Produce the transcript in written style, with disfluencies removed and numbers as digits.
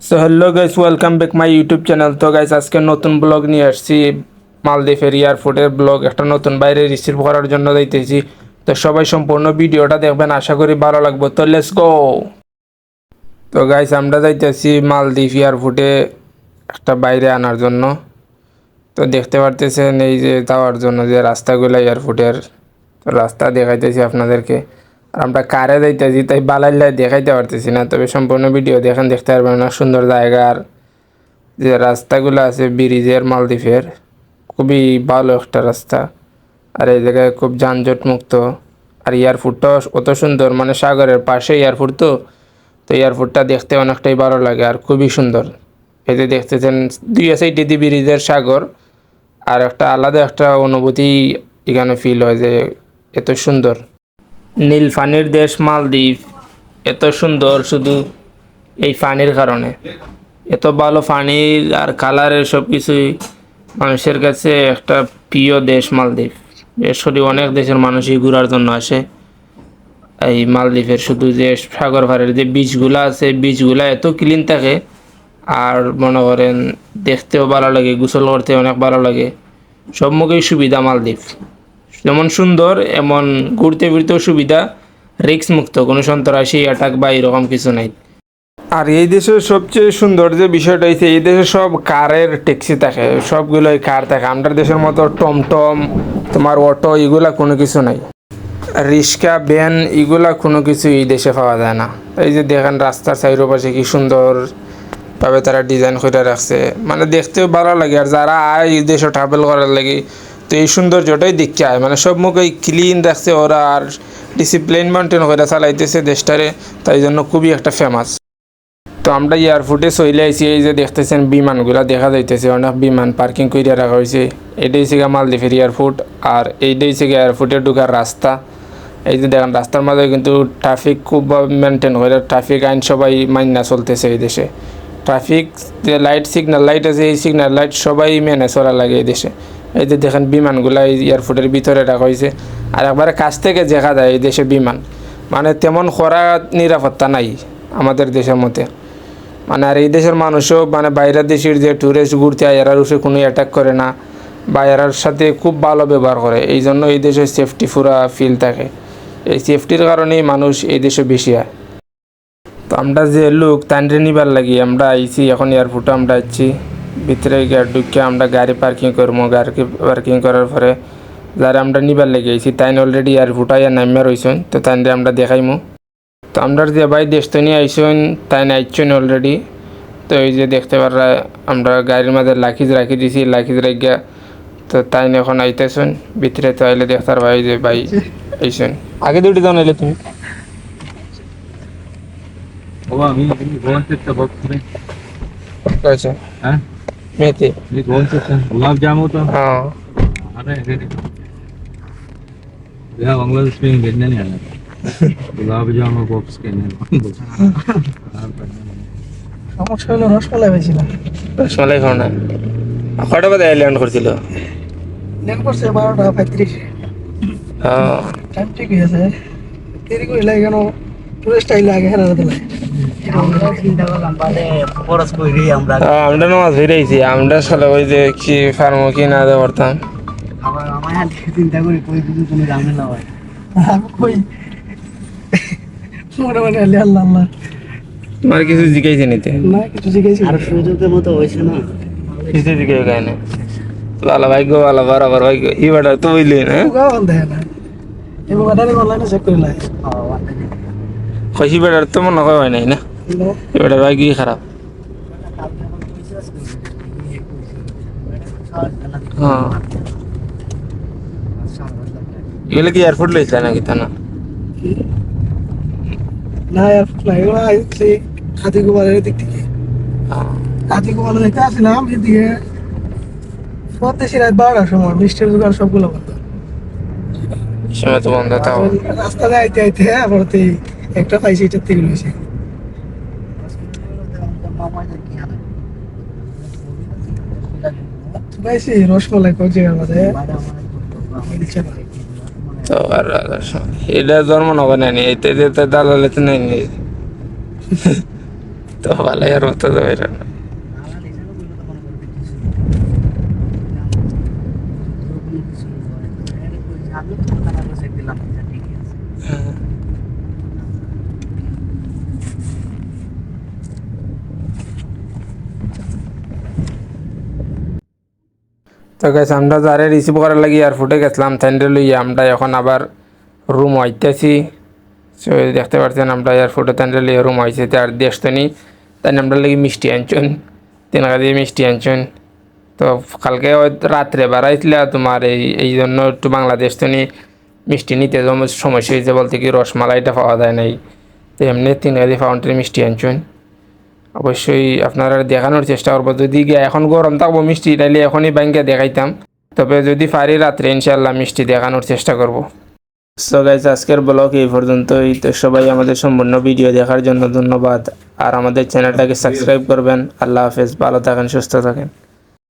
So hello guys, welcome back my YouTube channel. তো guys, আজকে নতুন ব্লগ নিয়ে আসছি। মালদ্বীপের এয়ারপোর্টের ব্লগ, একটা নতুন বাইরে রিসিভ করার জন্য যাইতেছি। তো সবাই সম্পূর্ণ ভিডিওটা দেখবেন, আশা করি ভালো লাগবে। তো লেটস গো। তো গাইস, আমরা যাইতেছি মালদ্বীপ এয়ারপোর্টে একটা বাইরে আনার জন্য। তো দেখতে পারতেছেন এই যে যাওয়ার জন্য যে রাস্তাগুলো এয়ারপোর্টের, তো রাস্তা দেখাইতেছি আপনাদেরকে। আর আমরা কারে যাইতেছি তাই বালাইলাই দেখাইতে পারতেছি না, তবে সম্পূর্ণ ভিডিও দেখেন, দেখতে পারবেন না সুন্দর জায়গার যে রাস্তাগুলো আছে ব্রিজের মালদ্বীপের, খুবই ভালো একটা রাস্তা। আর এই জায়গায় খুব যানজট মুক্ত। আর এয়ারপোর্টটাও অত সুন্দর, মানে সাগরের পাশে এয়ারপোর্ট। তো এয়ারপোর্টটা দেখতে অনেকটাই ভালো লাগে আর খুবই সুন্দর। এই যে দেখতেছেন দুই সাইডে দি ব্রিজের সাগর, আর একটা আলাদা একটা অনুভূতি এখানে ফিল হয় যে এত সুন্দর। নীল পানির দেশ মালদ্বীপ, এত সুন্দর শুধু এই পানির কারণে। এত ভালো পানির আর কালারের সব কিছুই মানুষের কাছে একটা প্রিয় দেশ মালদ্বীপ। এসরি অনেক দেশের মানুষই ঘোরার জন্য আসে এই মালদ্বীপের। শুধু যে সাগর পাড়ের যে বিচগুলা আছে, বিচগুলা এত ক্লিন থাকে, আর মনে করেন দেখতেও ভালো লাগে, গোসল করতে অনেক ভালো লাগে। সব মুখেই সুবিধা মালদ্বীপ, যেমন সুন্দর এমন ঘুরতে ফিরতেও সুবিধা। রিস্ক মুক্ত, কোনো সন্ত্রাসী অ্যাটাক বা এরকম কিছু নাই। আর এই দেশের সবচেয়ে সুন্দর যে বিষয়টা হচ্ছে, এই দেশে সব কারের ট্যাক্সি থাকে, সবগুলোই কার থাকে। আমাদের দেশের মতো টমটম, তোমার অটো, এগুলা কোনো কিছু নাই। রিক্সা, ভ্যান, এগুলা কোনো কিছু এই দেশে পাওয়া যায় না। এই যে দেখেন রাস্তার সাইডের পাশে কি সুন্দরভাবে তারা ডিজাইন করে রাখছে, মানে দেখতেও ভালো লাগে। আর যারা আয় এই দেশে ট্রাভেল করার লাগে, তো এই সৌন্দর্যটাই দেখতে আয়, মানে সব মুখেই ক্লিন রাখছে ওরা, আর ডিসিপ্লিন মেনটেন করে চালাইতেছে দেশটারে, তাই জন্য খুবই একটা ফেমাস। তো আমরা এয়ারপোর্টে চলে আইছি। এই যে দেখতেছেন বিমানগুলা দেখা যাইতেছে, অনেক বিমান পার্কিং করে রাখা হয়েছে। এটাই হচ্ছে মালদ্বীপের এয়ারপোর্ট, আর এইটাই হচ্ছে এয়ারপোর্টে ঢোকার রাস্তা। এই যে দেখেন রাস্তার মাঝে কিন্তু ট্রাফিক খুব মেনটেন করে, ট্রাফিক আইন সবাই মাইনা চলতেছে এই দেশে। ট্রাফিক যে লাইট, সিগন্যাল লাইট আছে, এই সিগন্যাল লাইট সবাই মেনে চলা লাগে এই দেশে। এই যে দেখেন বিমানগুলা এই এয়ারপোর্টের ভিতরে রাখা হয়েছে, আর একবারে কাছ থেকে দেখা যায় এই দেশে বিমান। মানে তেমন কড়া নিরাপত্তা নাই আমাদের দেশের মধ্যে। মানে আর এই দেশের মানুষও, মানে বাইরের দেশের যে ট্যুরিস্ট ঘুরতে আয়, এরার উপরে কোনো অ্যাটাক করে না, বা এরার সাথে খুব ভালো ব্যবহার করে। এই জন্য এই দেশে সেফটি পুরা ফিল থাকে। এই সেফটির কারণেই মানুষ এই দেশে বেশি হয়। তো আমরা যে লোক তান্ডে নিবার লাগি আমরা আইছি এখন এয়ারপোর্টে। আমরা আইছি ভিতরে ঢুকে আমরা গাড়ি পার্কিং করবো। গাড়ি পার্কিং করার পরে যারা আমরা নিবার লেগে আইছি তাই অলরেডি এয়ারপোর্টে নামিয়া রয়েছেন। তো তাই আমরা দেখাইমু। তো আমরা যে ভাই দেশ তো নিয়ে আইসেন তাই আইসছেন অলরেডি। তো এই যে দেখতে পারা আমরা গাড়ির মাঝে লাখিজ রাখি দিছি, লাখিজ রাখিয়া তো তাই এখন আইতেছেন ভিতরে। তো আইলে দেখতার ভাই যে ভাই আইসেন। আগে দুটি দাও নাইলে তুমি আচ্ছা হ্যাঁ মেতে गुलाब जामुन तो हाँ अरे यार बांग्लादेश में भेजने नहीं आना गुलाब जामुन बॉक्स के नहीं সমস্যা হলো রসমালাই হয়েছিল। রসমালাই খাও না? কটা বাজে ল্যান্ড করছিল? ল্যান্ড করছে 12:35। হ্যাঁ টাইম ঠিক আছে, দেরি করে লাগে কেন? টুরিস্ট আইলে আগে হেরা দিতে লাগে। আমরা চিন্তা করলাম বাদে খরচ কইরি আমরা নামাজ ফিরাইছি। আমরা সালে ওই যে কি ফার্মো কি না দে করতাম। আবার আমার চিন্তা করি কই কিছু কোনো ঝামেলা হয়। আমি কই মনে মনে আল্লাহ আল্লাহ তোমার কিছু জিজ্ঞাসা নিতে না, কিছু জিজ্ঞাসা আর সুযোগের মতো হইছে না, কিছু জিজ্ঞাসা গায় না। লালা ভাই গো লালা বরাবর ভাই গো ই বড় তো হইলে না গো বন্ধ না এই বড় রে অনলাইনে চেক করে লাই। খুশি বড় তো মনে হয় নাই না, এবারে ভাই কি খারাপ। হ্যাঁ এগুলো কি এয়ারপোর্ট লইছে নাকি? তা না না এয়ারপোর্ট না, এগুলো আইছে খাদিকুমারের দিক থেকে। খাদিকুমার দেখতে আসলাম এদিকে পদ্মেশী রাত 12টার সময় মিষ্টির দোকান সবগুলো বন্ধ। সময় তো বন্ধ, তাও রাস্তা দিয়ে আইতে আইতে আবার একটা পাইছি, এটা তেল হয়েছে পাইছি রসমালাই কোন জায়গার মধ্যে তো। আর এটা জন্ম নগর নেয়নি, এতে দালালে তো নেয়নি। তো ভালো আর মতো তো বের না। তো গাইস আমরা যারে রিসিভ করার লাগি এয়ারপোর্টে গেছিলাম তাইন্ডে লইয়া আমরা এখন আবার রুম আইতেছি। সো দেখতে পাচ্ছেন আমরা এয়ারপোর্টে তাইন্ডে লইয়া রুম আইছি তার দেশ তো নি তাই আমরা লাগি মিষ্টি আনছুন 3 দিয়ে মিষ্টি আনছুন। তো কালকে রাত্রে বাড়াইছিল তোমার এই জন্য একটু বাংলাদেশ তো নি মিষ্টি নিতে সমস্যা হয়েছে বলতে কি রসমালাইটা পাওয়া যায় নাই। তো এমনি 3 ফাউন্টেন মিষ্টি আনছুন। অবশ্যই আপনারা দেখানোর চেষ্টা করবো যদি এখন গরম থাকবো মিষ্টি তাইলে এখনই ব্যাংকে দেখাইতাম, তবে যদি পারি রাত্রে ইনশাল্লাহ মিষ্টি দেখানোর চেষ্টা করব। সো গাইস আজকের ব্লগ এই পর্যন্তই। তো সবাই আমাদের সম্পূর্ণ ভিডিও দেখার জন্য ধন্যবাদ, আর আমাদের চ্যানেলটাকে সাবস্ক্রাইব করবেন। আল্লাহ হাফেজ, ভালো থাকেন, সুস্থ থাকেন।